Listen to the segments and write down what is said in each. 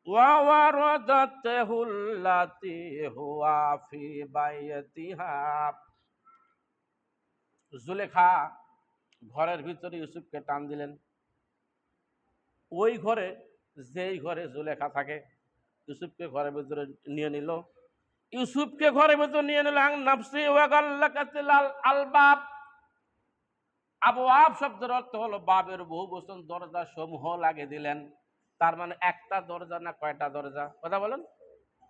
ووردته التي هو في بيتها। জুলেখা ঘরের ভিতরে ইউসুফকে টান দিলেন। ওই ঘরে, যেই ঘরে জুলেখা থাকে, ইউসুফকে ঘরের ভিতরে নিয়ে নিল। ইউসুফকে ঘরের ভিতরে নিয়ে নিল। নাফসি ওয়াগাল্লাকাতিল আলবাব। আবওয়াব শব্দের অর্থ হলো বাবের বহু বচন, দরজা সমূহ লাগিয়ে দিলেন। তার মানে একটা দরজা না কয়টা দরজা? কথা বলেন।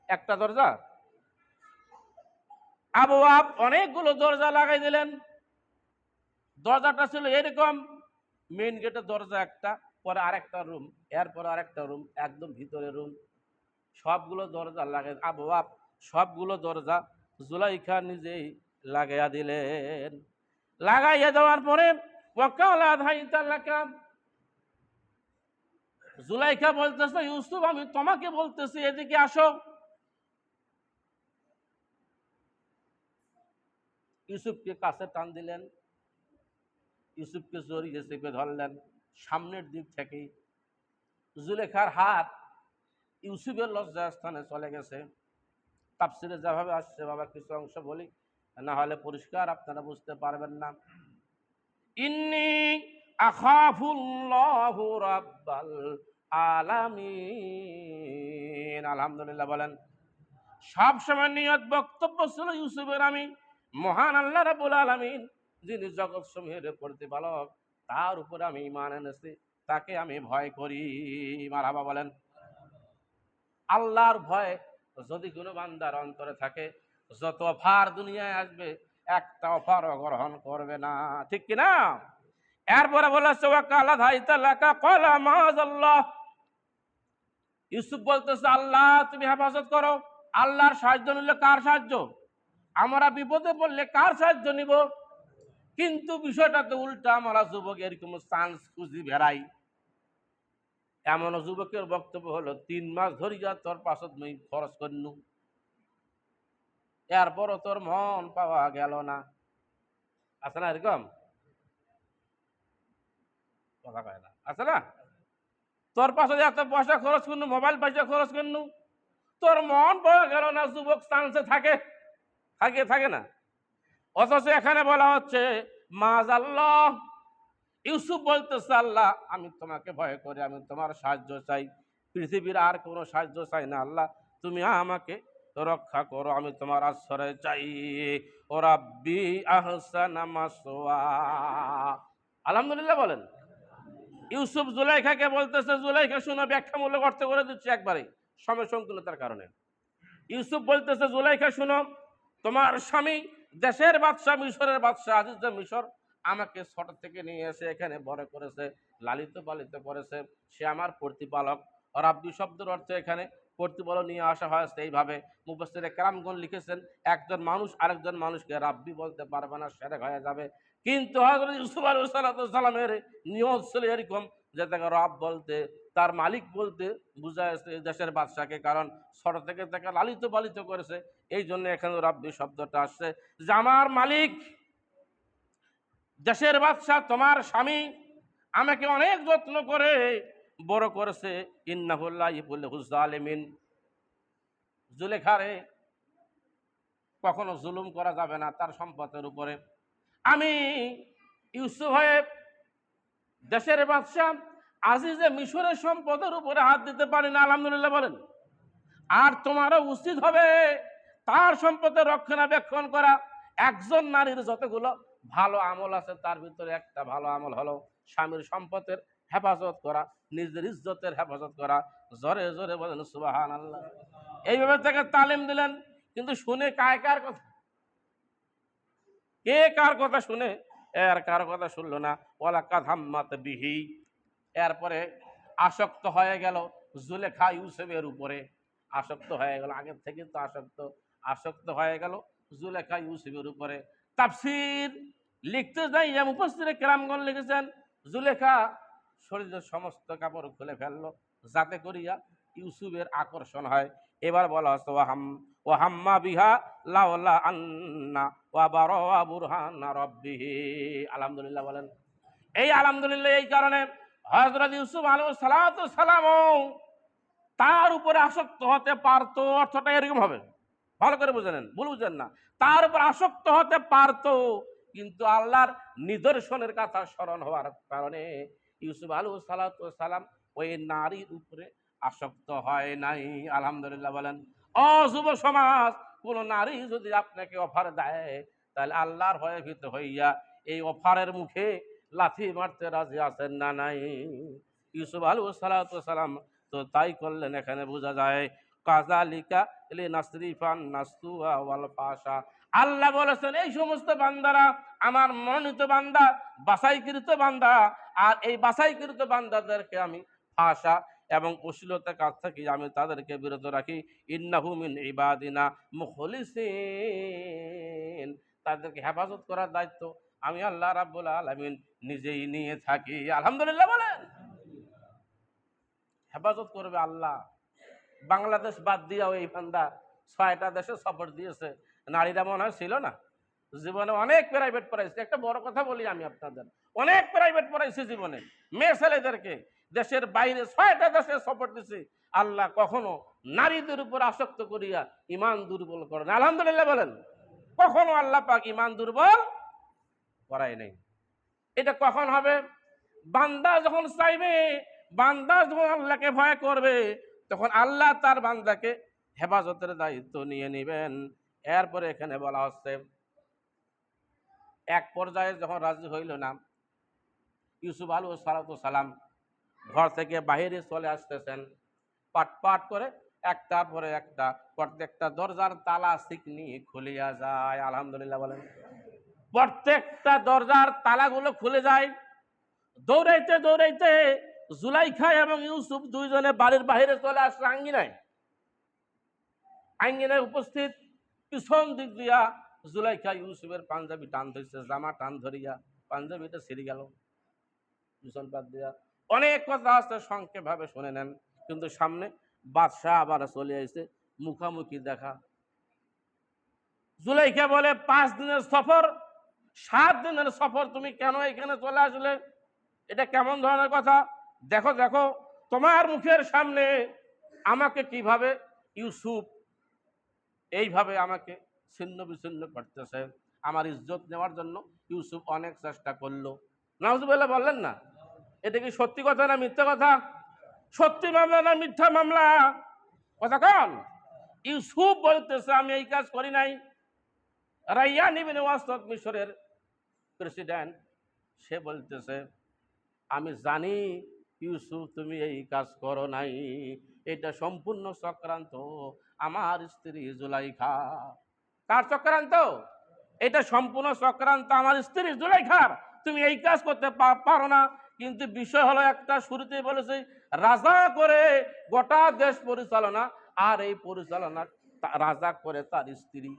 একটা দরজা? আবওয়াব অনেকগুলো দরজা লাগাই দিলেন। দরজাটা ছিল এরকম, মেইন গেটের দরজা একটা, পরে আরেকটা রুম, এরপর আরেকটা রুম, একদম ভিতরে রুম, সবগুলো দরজা লাগাই, আবওয়াব সবগুলো দরজা জুলাইখা নিজেই লাগাইয়া দিলেন। লাগাইয়া দেওয়ার পরে ওয়াকালা ধাইতা লাকা, জুলাইখা বলতেছে, ইউসুফ আমি তোমাকে বলতেছি এদিকে আসো। ইউসুফকে কাছে টান দিলেন, ইউসুফকে জড়িয়ে চেপে ধরলেন সামনের দিক থেকেই। জুলেখার হাত ইউসুফের লজ্জাস্থানে চলে গেছে। তাফসিরে যেভাবে আসছে বাবা কিছু অংশ বলি, না হলে পরিষ্কার আপনারা বুঝতে পারবেন না। ইন্নী আখাফুল্লাহু রাব্বাল আলামিন। আলহামদুলিল্লাহ বলেন। সব সময় নিয়ত বক্তব্য ছিল ইউসুফের, আমি মহান আল্লাহ রাব্বুল আলামিন, যিনি জগৎ সমূহের প্রতিপালক, তার উপরে আমি ঈমান এনেছি, তাকে আমি ভয় করি। মারহাবা বলেন। আল্লাহর ভয় যদি কোনো বান্দার অন্তরে থাকে, যত অফার দুনিয়ায় আসবে একটা অফারও গ্রহণ করবে না, ঠিক কিনা? এরপরে বলেছে ওয়াকালা ধাইতা লাকা ক্বালা মাআযাল্লাহ। ইউসুফ বলতেছে আল্লাহ তুমি হেফাজত করো। আল্লাহর সাহায্য নিলে কার সাহায্য? আমরা বিপদে পড়লে কার সাহায্য নিব? কিন্তু বিষয়টা তো উল্টা, আমরা যুবক এরকম চান্স খুঁজি বেড়াই। এমন যুবকের বক্তব্য হলো 3 মাস ধরিয়া তোর পাশত মুই খরচ করনু, এরপরও তোর মন পাওয়া গেল না। আছে না এরকম? কথা কয় না, আছে না? তোর পাশে এত পয়সা খরচ করনু, মোবাইল পয়সা খরচ করনু, তোর মন পাওয়া গেল না। যুবক চান্সে থাকে, থাকে না? অথচ এখানে বলা হচ্ছে মাআযাল্লাহ। ইউসুফ বলতেছে আল্লাহ আমি তোমাকে ভয় করি, আমি তোমার সাহায্য চাই, পৃথিবীর আর কোনো সাহায্য চাই না। আল্লাহ তুমি আমাকে রক্ষা করো, আমি তোমার আশ্রয় চাই। ও রাব্বি আহসানা মাসওয়া। আলহামদুলিল্লাহ বলেন। ইউসুফ জুলাইখাকে বলতেছে, জুলাইখা শুনো, ব্যাখ্যামূলক অর্থ করে দিচ্ছি একবারে সময় সংকীর্ণতার কারণে। ইউসুফ বলতেছে জুলাইখা শুনো, তোমার স্বামী দেশের বাদশাহ, মিশরের বাদশাহ আজিজ মিশর, আমাকে ছোট থেকে নিয়ে এসে এখানে বড় করেছে, লালিত পালিত করেছে, সে আমার প্রতিপালক। রাব্বি শব্দের অর্থ এখানে প্রতিপালক নিয়ে আসা হয়েছে এইভাবে। মুফাসসিরে কেরামগণ লিখেছেন একজন মানুষ আরেকজন মানুষকে রাব্বি বলতে পারবে না, শিরক হয়ে যাবে। কিন্তু হযরত ইউসুফ আলাইহিস সালামের নিয়ত ছিল এরকম যে তাকে রব বলতে, তার মালিক বলতে বুঝাইছে দেশের বাদশাকে, কারণ ছোট থেকে তাকে লালিত পালিত করেছে। এই জন্য এখানে রাব্বি শব্দটা আসছে যে আমার মালিক দেশের বাদশাহ, তোমার স্বামী আমাকে অনেক যত্ন করে বড় করেছে। ইন্নাহু লা ইউহিব্বুল জালিমিন। জুলেখারে কখনো জুলুম করা যাবে না তার সম্পদের উপরে। আমি ইউসুফ হয়ে দেশের বাদশাহ আজিজে মিশরের সম্পদের উপরে হাত দিতে পারি না। আলহামদুলিল্লাহ বলেন। আর তোমারও উচিত হবে তার সম্পদের রক্ষণাবেক্ষণ করা। একজন নারীর যতগুলো ভালো আমল আছে তার ভিতরে একটা ভালো আমল হলো স্বামীর সম্পদের হেফাজত করা, নিজের ইজ্জতের হেফাজত করা। জোরে জোরে বলেন সুবহানাল্লাহ। এইভাবে তাকে তালিম দিলেন। কিন্তু শুনে কার কথা, কে কার কথা শুনে? এর কার কথা শুনলো না। ওয়ালা কাধাম্মাত বিহি। এরপরে আসক্ত হয়ে গেল জুলেখা ইউসুফের উপরে, আসক্ত হয়ে গেল, আগের থেকে তো আসক্ত হয়ে গেল জুলেখা ইউসুফের উপরে। তাফসীর লিখতে যাই মুফাসসিরে কেরামগণ লিখেছেন জুলেখা শরীরের সমস্ত কাপড় খুলে ফেললো যাতে করিয়া ইউসুফের আকর্ষণ হয়। এবার বলা হচ্ছে ওয়াহাম্মা বিহা লাওলা আন্না ওয়া বারা বুরহানা রাব্বিহি। আলহামদুলিল্লাহ বলেন। এই আলহামদুলিল্লাহ এই কারণে হযরত ইউসুফ আলাইহিস সালাতু সালাম তার উপরে আসক্ত হতে পারতো, অর্থটা এরকম হবে, ভালো করে বুঝে নেন, ভুল বুঝেন না। তার উপর আসক্ত হতে পারতো, কিন্তু আল্লাহর নিদর্শনের কথা স্মরণ হওয়ার কারণে ইউসুফ আলাইহিস সালাম ওই নারীর উপরে আসক্ত হয় নাই। আলহামদুলিল্লাহ বলেন। ও যুব সমাজ, কোন নারী যদি আপনাকে অফার দেয়, তাহলে আল্লাহর ভয়ে ভীত হইয়া এই অফারের মুখে লাথি মারতে রাজি আছেন না নাই? ইউসুফ আলাইহিস সালাম তো তাই করলেন। এখানে বোঝা যায় কাযালিকা লিনাসরিফান নাসতুয়া ওয়াল ফাশা। আল্লাহ বলেছেন এই সমস্ত বান্দারা আমার মনোনীত বান্দা, বাছাইকৃত বান্দা, আর এই বাছাইকৃত বান্দাদেরকে আমি ফাশা এবং অশ্লীলতার কাছ থেকে আমি তাদেরকে বিরত রাখি। ইন্নাহু মিন ইবাদিনা মুখলিসিন, তাদেরকে হেফাজত করার দায়িত্ব আমি আল্লাহ রাব্বুল আলামিন নিজেই নিয়ে থাকি। আলহামদুলিল্লাহ বলেন। হেফাজত করবে আল্লাহ। বাংলাদেশ বাদ দিয়াও এই বান্দা 6টা দেশে সফর দিয়েছে। নারীরা মনে হয় ছিল না? জীবনে অনেক প্রাইভেট পড়াইছে। একটা বড় কথা বলি আমি আপনাদের, অনেক প্রাইভেট পড়াইছে জীবনে, মেয়ে ছেলেদেরকে দেশের বাইরে 6টা দেশে সফর দিছে। আল্লাহ কখনো নারীদের উপর আসক্ত করিয়া ইমান দুর্বল করেন। আলহামদুলিল্লাহ বলেন। কখনো আল্লাহ পাক ইমান দুর্বল করাই নাই। এটা কখন হবে? বান্দা যখন চাইবে, বান্দা যখন আল্লাহকে ভয় করবে, তখন আল্লাহ তার বান্দাকে হেফাজতের দায়িত্ব নিয়ে নেবেন। এরপরে এখানে বলা হচ্ছে এক পর্যায়ে যখন রাজি হইল না, ইউসুফ আলাইহিস সালাম ঘর থেকে বাহিরে চলে আসতেছেন। পাট পাট করে একটার পরে একটা প্রত্যেকটা দরজার তালা চিকনি খুলিয়া যায়। আলহামদুলিল্লাহ বলেন। প্রত্যেকটা দরজার তালাগুলো খুলে যায়। দৌড়াইতে দৌড়াইতে জুলাইখা এবং ইউসুফ দুইজনে বাড়ির বাইরে চলে আসছে আঙ্গিনায়। আঙ্গিনায় উপস্থিত, পিছন দিক দিয়া জুলাইখা ইউসুফের পাঞ্জাবি টান ধরছে, জামা টান ধরিয়া পাঞ্জাবিটা ছিঁড়ে গেল পিছন পাত দিয়া। অনেক কথা আছে, সংক্ষেপ ভাবে শুনে নেন। কিন্তু সামনে বাদশাহ আবার চলে আসছে, মুখামুখি দেখা। জুলাইখা বলে 5 দিনের সফর, 7 দিনের সফর, তুমি কেন এখানে চলে আসলে? এটা কেমন ধরনের কথা? দেখো দেখো তোমার মুখের সামনে আমাকে কিভাবে ইউসুফ এইভাবে আমাকে ছিন্ন বিচ্ছিন্ন করতেছে। আমার ইজ্জত নেওয়ার জন্য ইউসুফ অনেক চেষ্টা করলো। নাউজুবিল্লাহ বললেন না? এটা কি সত্যি কথা না মিথ্যা কথা? সত্যি মামলা না মিথ্যা মামলা? কথা কন। ইউসুফ বলতেছে আমি এই কাজ করি নাই। রাইয়ান ইবনে ওয়াসত মিশরের প্রেসিডেন্ট, সে বলতেছে আমি জানি ইউসুফ তুমি এই কাজ করো নাই, এটা সম্পূর্ণ চক্রান্ত আমার স্ত্রী জুলাইখা। কার চক্রান্ত? এটা সম্পূর্ণ চক্রান্ত আমার স্ত্রী জুলাইখার। তুমি এই কাজ করতে পারো না। কিন্তু বিষয় হলো একটা, শুরুতেই বলেছি রাজা করে গোটা দেশ পরিচালনা, আর এই পরিচালনা রাজা করে তার স্ত্রী।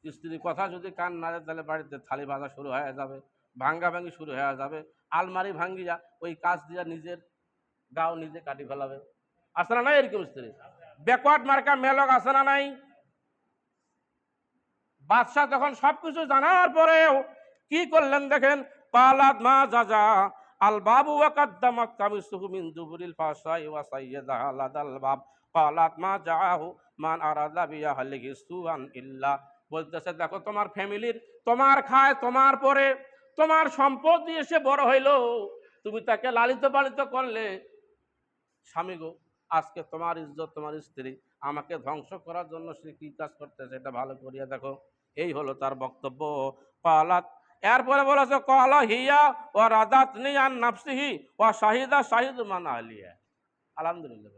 স্ত্রীর কথা যদি কান না যায়, তাহলে বাড়িতে থালি ভাঙা শুরু হয়ে যাবে, ভাঙ্গা ভাঙ্গি শুরু হয়ে যাবে, আলমারি ভাঙ্গিয়া ওই কাজ দিয়া নিজের গাও নিজে কাটি ফেলাবে। আছে না নাই এরকম স্ত্রী? ব্যাকওয়ার্ড মার্কা মেলক আছে না নাই? বাদশাহ তখন সবকিছু জানার পরেও কি করলেন দেখেন। কালাত মা জাজা আল বাবু ওয়া কাদ্দামাত কামিসুহু মিন দুবুরিল ফাসাই ওয়া সাইয়্যাদাহা লাদাল বাব কালাত মা জাহু মান আরাদা বিয়াহলিহি সুআন ইল্লা। বলতেছে দেখো তোমার ফ্যামিলির, তোমার খায়, তোমার পরে তোমার সম্পদ দিয়ে সে বড় হইল, তুমি তাকে লালিত পালিত করলে। স্বামী গো, আজকে তোমার ইজ্জত, তোমার স্ত্রী আমাকে ধ্বংস করার জন্য সে কি কাজ করতেছে, এটা ভালো করিয়া দেখো। এই হলো তার বক্তব্য। কালাত, এরপরে বলেছে কালা হিয়া ও রাদাতনি আন নাফসিহি ও শাহিদা শাহিদু মান আলিয়া। আলহামদুলিল্লাহ।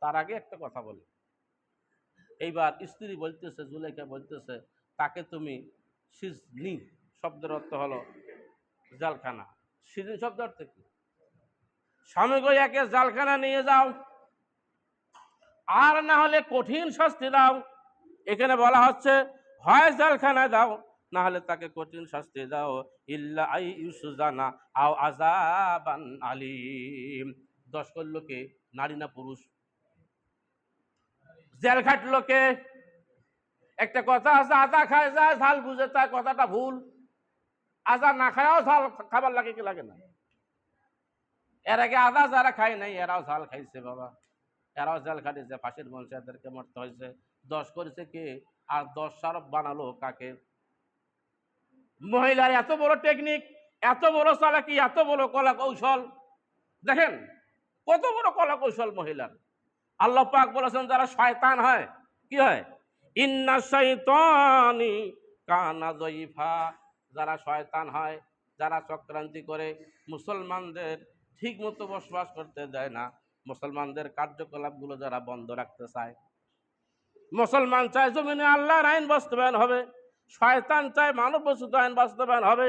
তার আগে একটা কথা বলি। এইবার স্ত্রী বলতেছে, জুলাইখা বলতেছে তাকে তুমি সিজনি শব্দের অর্থ হলো জালখানা। সিজনি শব্দ অর্থ কি? স্বামী গো একে জালখানা নিয়ে যাও, আর না হলে কঠিন শাস্তি দাও। এখানে বলা হচ্ছে হয় জেলখানায় দাও, না হলে তাকে কঠিন শাস্তি দাও। ইল্লা আই ইউসুজানা আও আযাবান আলিম। 10 করলো কে? নারী না পুরুষ? জেল খাটলো কে? একটা কথা আছে, আজা খায় যায় ঝাল বুঝে, তার কথাটা ভুল। আজা না খায়ও ঝাল খাবার লাগে কি লাগে না? এর আগে আদা যারা খায় নাই এরাও ঝাল খাইছে বাবা, এরাও জাল খাটিয়েছে, ফাঁসির মঞ্চে এদেরকে মরতে হয়েছে। 10 করেছে কে, আর 10 সারফ বানালো কাকে? মহিলার এত বড় টেকনিক, এত বড় চালাকি, এত বড় কলা কৌশল, দেখেন কত বড় কলা কৌশল মহিলার। আল্লাহ পাক বলেছেন যারা শয়তান হয় কি হয়, ইন্না শাইতানি কানা যায়িফা, যারা শয়তান হয়, যারা চক্রান্তি করে, মুসলমানদের ঠিক মতো বসবাস করতে দেয় না, মুসলমানদের কার্যকলাপগুলো যারা বন্ধ রাখতে চায়। মুসলমান চায় জমিনে আল্লাহর আইন বাস্তবায়ন হবে, শয়তান চায় মানব বস্তুত আইন বাস্তবায়ন হবে।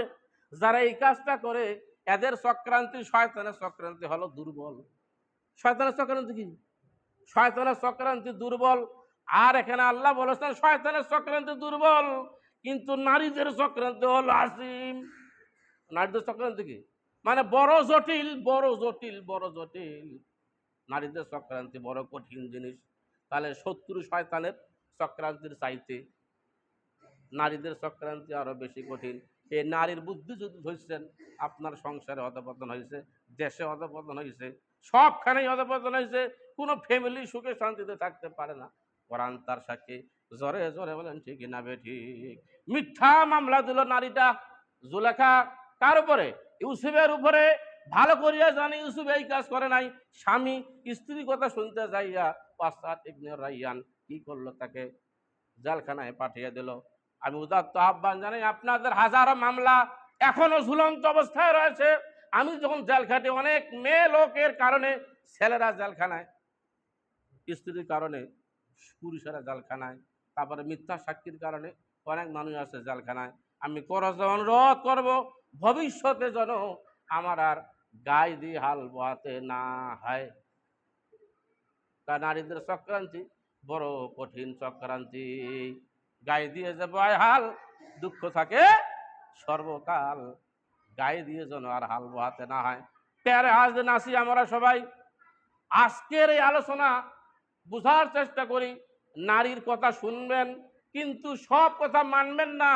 যারা এই কাজটা করে এদের চক্রান্তি, শয়তানের চক্রান্তি হলো দুর্বল। শয়তানের চক্রান্তি কি? শয়তানের চক্রান্তি দুর্বল। আর এখানে আল্লাহ বলেছেন শয়তানের চক্রান্তি দুর্বল, কিন্তু নারীদের চক্রান্তি হলো আসিম। নারীদের চক্রান্তি কি? মানে বড় জটিল, বড় জটিল, বড় জটিল। নারীদের চক্রান্তি বড় কঠিন জিনিস। তাহলে শত্রু শয়তানের চক্রান্তির চাইতে নারীদের চক্রান্তি আরো বেশি কঠিন। এই নারীর বুদ্ধি যদি ধরছেন, আপনার সংসারে অধপতন হয়েছে, দেশে অধপতন হয়েছে, সবখানেই অধপতন হয়েছে, কোনো ফ্যামিলি সুখে শান্তিতে থাকতে পারে না। কোরআন তার সাক্ষী, জোরে জোরে বলেন ঠিক না বেঠিক? মিথ্যা মামলা দিল নারীটা জুলেখা, কার উপরে? ইউসুফের উপরে। ভালো করিয়া জানি ইউসুফ এই কাজ করে নাই। স্বামী স্ত্রীর কথা শুনতে যাইয়া পাশ্চাত ইবনে রাইয়ান কি করলো, তাকে জেলখানায় পাঠিয়ে দিল। আমি উদাত্ত আহ্বান জানাই, আপনাদের হাজারো মামলা এখনো ঝুলন্ত অবস্থায় রয়েছে। আমি যখন জেল খাটি, অনেক মেয়ে লোকের কারণে ছেলেরা জেলখানায়, স্ত্রীর কারণে পুরুষেরা জেলখানায়, তারপরে মিথ্যা সাক্ষীর কারণে অনেক মানুষ আছে জেলখানায়। আমি অনুরোধ করব ভবিষ্যতে যেন আমার আর গায়ে দিয়ে হাল বোয়াতে না হয়। তা নারীদের চক্রান্তি বড় কঠিন চক্রান্তি। গায়ে দিয়ে যে বয় হাল, দুঃখ থাকে সর্বকাল, গায়ে দিয়ে যেন আর হাল বোহাতে না হয়। প্যারে আজ নাসি আমরা সবাই আজকের এই আলোচনা বুঝার চেষ্টা করি। নারীর কথা শুনবেন, কিন্তু সব কথা মানবেন না।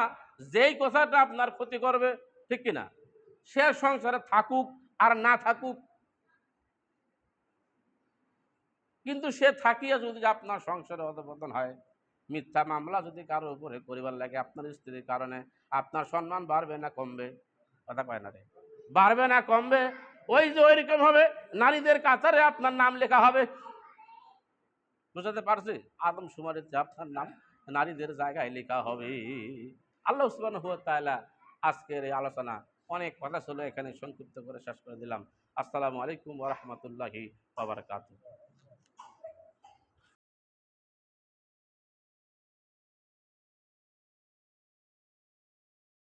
যেই কথাটা আপনার ক্ষতি করবে, ঠিক কিনা, সে সংসারে থাকুক আর না থাকুক, কিন্তু সে থাকিয়া যদি আপনার সংসারে অধপতন হয়, মিথ্যা মামলা যদি কারোর উপরে করিবার লাগে আপনার স্ত্রীর কারণে, আপনার সম্মান বাড়বে না কমবে? কথা কয় না রে, বাড়বে না কমবে? ওই যে ওইরকম হবে, নারীদের কাতারে আপনার নাম লেখা হবে। বুঝাতে পারছি? আদম শুমারিতে আপনার নাম নারীদের জায়গায় লেখা হবে। আল্লাহ সুবহানাহু ওয়া তাআলা আজকের এই আলোচনা, অনেক কথা ছিল, এখানে সংক্ষিপ্ত করে শেষ করে দিলাম। আসসালামু আলাইকুম ওয়া রাহমাতুল্লাহি ওয়া বারাকাতুহু।